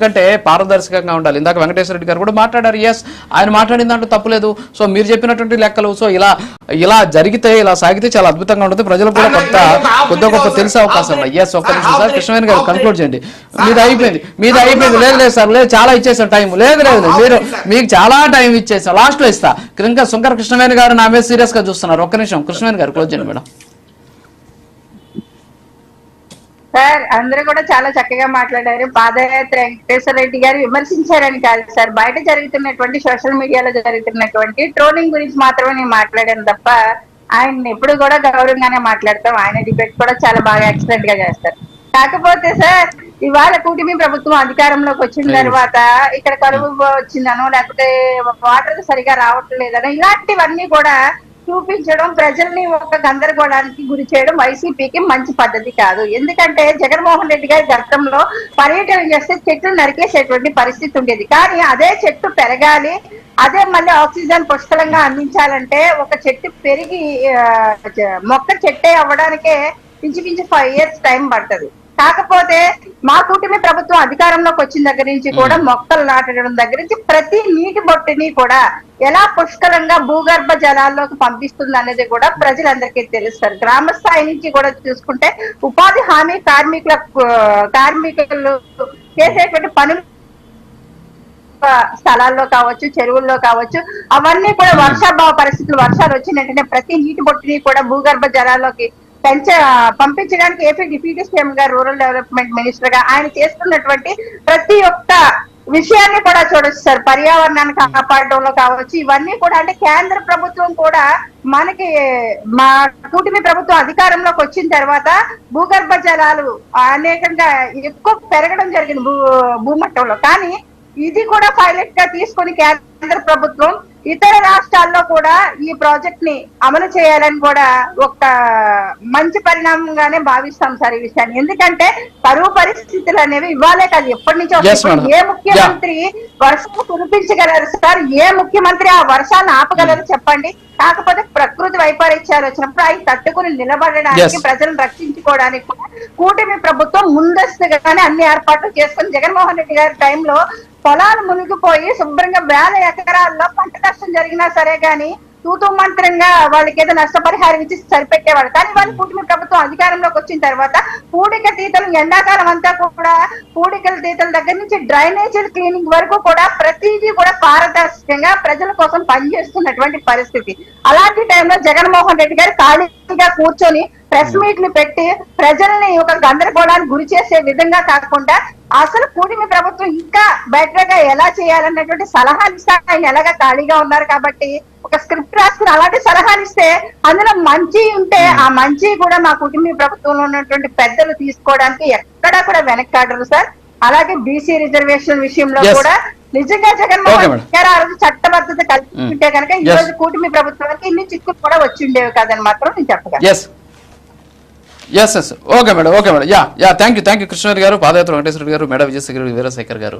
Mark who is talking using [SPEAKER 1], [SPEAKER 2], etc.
[SPEAKER 1] ఎందుకంటే పారదర్శకంగా ఉండాలి. ఇందాక వెంకటేశ్వర రెడ్డి గారు కూడా మాట్లాడారు. ఎస్, ఆయన మాట్లాడిన దాంట్లో తప్పులేదు. సో మీరు చెప్పినటువంటి లెక్కలు సో ఇలా జరిగితే ఇలా సాగితే చాలా అద్భుతంగా ఉంటుంది. ప్రజలకు కూడా కొద్ది గొప్ప తెలిసే అవకాశం ఉన్నాయి. ఎస్, ఒక్క నిమిషం సార్, కృష్ణవేణి గారు కంక్లూడ్ చేయండి. మీది అయిపోయింది. లేదు సార్, లేదు, చాలా ఇచ్చేసాం టైం. లేదు మీకు చాలా టైం ఇచ్చేసాం, లాస్ట్ లో ఇస్తా. ఇంకా శంకర కృష్ణవేణి గారు నా మీద సీరియస్ గా చూస్తున్నారు. ఒక్క నిమిషం కృష్ణవేణి గారు క్లోజ్ చేయండి మేడం.
[SPEAKER 2] సార్, అందరూ కూడా చాలా చక్కగా మాట్లాడారు. పాదయాత్ర వెంకటేశ్వర రెడ్డి గారు విమర్శించారని కాదు సార్, బయట జరుగుతున్నటువంటి సోషల్ మీడియాలో జరుగుతున్నటువంటి ట్రోలింగ్ గురించి మాత్రమే నేను మాట్లాడాను తప్ప ఆయన ఎప్పుడు కూడా గౌరవంగానే మాట్లాడతాం. ఆయన డిబేట్ కూడా చాలా బాగా ఎక్సలెంట్ గా చేస్తారు. కాకపోతే సార్, ఇవాళ కూటమి ప్రభుత్వం అధికారంలోకి వచ్చిన తర్వాత ఇక్కడ కరువు వచ్చిందనో లేకపోతే వాటర్ సరిగా రావట్లేదనో ఇలాంటివన్నీ కూడా చూపించడం, ప్రజల్ని ఒక గందరగోళానికి గురి చేయడం వైసీపీకి మంచి పద్ధతి కాదు. ఎందుకంటే జగన్మోహన్ రెడ్డి గారి గతంలో పర్యటన చేస్తే చెట్లు నరికేసేటువంటి పరిస్థితి ఉండేది. కానీ అదే చెట్టు పెరగాలి, అదే మళ్ళీ ఆక్సిజన్ పుష్కలంగా అందించాలంటే ఒక చెట్టు పెరిగి మొక్క చెట్టే అవ్వడానికే ఇంచుమించు 5 years టైం పడుతుంది. కాకపోతే మా కూటమి ప్రభుత్వం అధికారంలోకి వచ్చిన దగ్గర నుంచి కూడా మొక్కలు నాటడం దగ్గర నుంచి ప్రతి నీటి బొట్టుని కూడా ఎలా పుష్కలంగా భూగర్భ జలాల్లోకి పంపిస్తుంది అనేది కూడా ప్రజలందరికీ తెలుస్తారు. గ్రామ స్థాయి నుంచి కూడా చూసుకుంటే ఉపాధి హామీ కార్మికులు చేసేటువంటి పనులు స్థలాల్లో కావచ్చు, చెరువుల్లో కావచ్చు, అవన్నీ కూడా వర్షాభావ పరిస్థితులు, వర్షాలు వచ్చినట్టునే ప్రతి నీటి బొట్టుని కూడా భూగర్భ జలాల్లోకి పంపించడానికి ఏపీ డిప్యూటీ సీఎం గారు, రూరల్ డెవలప్మెంట్ మినిస్టర్ గా ఆయన చేస్తున్నటువంటి ప్రతి ఒక్క విషయాన్ని కూడా చూడొచ్చు సార్. పర్యావరణాన్ని కాపాడడంలో కావచ్చు, ఇవన్నీ కూడా అంటే కేంద్ర ప్రభుత్వం కూడా మనకి మా కూటమి ప్రభుత్వం అధికారంలోకి వచ్చిన తర్వాత భూగర్భ జలాలు అనేకంగా ఎక్కువ పెరగడం జరిగింది భూమట్టంలో. కానీ ఇది కూడా పైలట్ గా తీసుకుని కేంద్ర ప్రభుత్వం ఇతర రాష్ట్రాల్లో కూడా ఈ ప్రాజెక్ట్ ని అమలు చేయాలని కూడా ఒక మంచి పరిణామంగానే భావిస్తాం సార్ ఈ విషయాన్ని. ఎందుకంటే కరువు పరిస్థితులు అనేవి ఇవ్వాలే కాదు, ఎప్పటి నుంచో ఏ ముఖ్యమంత్రి వర్షాలు కురిపించగలరు సార్? ఏ ముఖ్యమంత్రి ఆ వర్షాలను ఆపగలరు చెప్పండి? కాకపోతే ప్రకృతి వైపరీత్యాలు వచ్చినప్పుడు అవి తట్టుకుని నిలబడడానికి, ప్రజలను రక్షించుకోవడానికి కూడా కూటమి ప్రభుత్వం ముందస్తుగానే అన్ని ఏర్పాట్లు చేసుకుని జగన్మోహన్ రెడ్డి గారి టైంలో పొలాలు మునిగిపోయి శుభ్రంగా 1000 ఎకరాల్లో పంట నష్టం జరిగినా సరే గాని తూతూ మంత్రంగా వాళ్ళకి ఏదో నష్టపరిహారం ఇచ్చి సరిపెట్టేవాడు. కానీ వాళ్ళు కూటమి ప్రభుత్వం అధికారంలోకి వచ్చిన తర్వాత పూడిక తీతలు ఎండాకాలం అంతా కూడా పూడికల తీతల దగ్గర నుంచి డ్రైనేజీల క్లీనింగ్ వరకు కూడా ప్రతిదీ కూడా పారదర్శకంగా ప్రజల కోసం పనిచేస్తున్నటువంటి పరిస్థితి. అలాంటి టైంలో జగన్మోహన్ రెడ్డి గారు ఖాళీగా కూర్చొని ప్రెస్ మీట్లు పెట్టి ప్రజల్ని ఒక గందరగోళానికి గురి చేసే విధంగా కాకుండా అసలు కూటమి ప్రభుత్వం ఇంకా బెటర్ గా ఎలా చేయాలన్నటువంటి సలహాలు ఇస్తే ఆయన ఎలాగా ఖాళీగా ఉన్నారు కాబట్టి ఒక స్క్రిప్ట్ రాసుకుని అలాంటి సలహాలు ఇస్తే అందులో మంచి ఉంటే ఆ మంచి కూడా మా కుటుంబ ప్రభుత్వంలో ఉన్నటువంటి పెద్దలు తీసుకోవడానికి ఎక్కడా కూడా వెనక్కాడరు సార్. అలాగే బీసీ రిజర్వేషన్ విషయంలో కూడా నిజంగా జగన్మోహన్ గారు ఆ రోజు చట్టబద్ధత కల్పించుంటే కనుక ఈ రోజు కూటమి ప్రభుత్వానికి ఇన్ని చిక్కులు కూడా వచ్చి ఉండేవి కాదని మాత్రం నేను చెప్పగలను.
[SPEAKER 1] Okay madam. Thank you Krishnaveni గారు, పాదయాత్ర వెంకటేశ్వర రెడ్డి గారు, మేడం విజయశేఖర్ గారు, వీరశేఖర్ గారు.